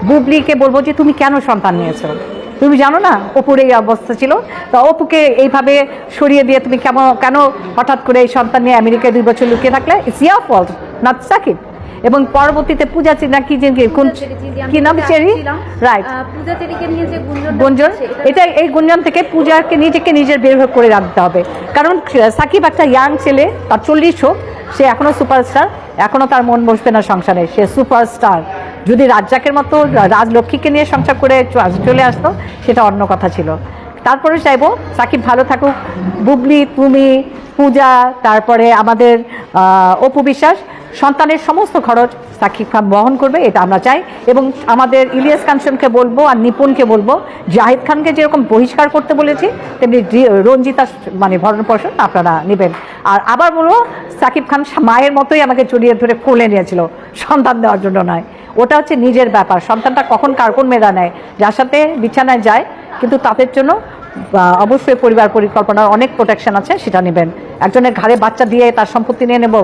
বুবলিকে বলবো যে তুমি কেন সন্তান নিয়েছো, তুমি জানো না অপুর এই অবস্থা ছিল, তো অপুকে এইভাবে সরিয়ে দিয়ে তুমি কেন হঠাৎ করে এই সন্তান নিয়ে আমেরিকায় 2 বছর লুকিয়ে থাকলে? It's your fault, not Shakib. এবং পরবর্তীতে পূজা চিনা কি নাম চেরি, রাইট, গুঞ্জন, এটা এই গুঞ্জন থেকে পূজাকে নিজের বের করে রাখতে হবে। কারণ সাকিব একটা ইয়াং ছেলে, তার 40 হোক, সে এখনো সুপারস্টার, এখনো তার মন বসবে না সংসারে, সে সুপারস্টার। যদি রাজ্জাকের মতো রাজলক্ষ্মীকে নিয়ে সংসার করে চলে আসতো সেটা অন্য কথা ছিল। তারপরে চাইবো সাকিব ভালো থাকুক, বুবলি, তুমি, পূজা, তারপরে আমাদের অপু বিশ্বাস, সন্তানের সমস্ত খরচ সাকিব খান বহন করবে, এটা আমরা চাই। এবং আমাদের ইলিয়াস কাঞ্চনকে বলবো আর নিপুণকে বলবো, জাহিদ খানকে যেরকম বহিষ্কার করতে বলেছি তেমনি রঞ্জিতা মানে ভরণ পোষণ আপনারা নেবেন। আর আবার বলবো, সাকিব খান মায়ের মতোই আমাকে জড়িয়ে ধরে কোলে নিয়েছিল, সন্তান দেওয়ার জন্য নয়। ওটা হচ্ছে নিজের ব্যাপার, সন্তানটা কখন কার কোন মেধা নেয়, যার সাথে বিছানায় যায়, কিন্তু তাদের জন্য অবশ্যই পরিবার পরিকল্পনার অনেক প্রোটেকশন আছে, সেটা নেবেন। একজনের ঘাড়ে বাচ্চা দিয়ে তার সম্পত্তি নিয়ে নেব,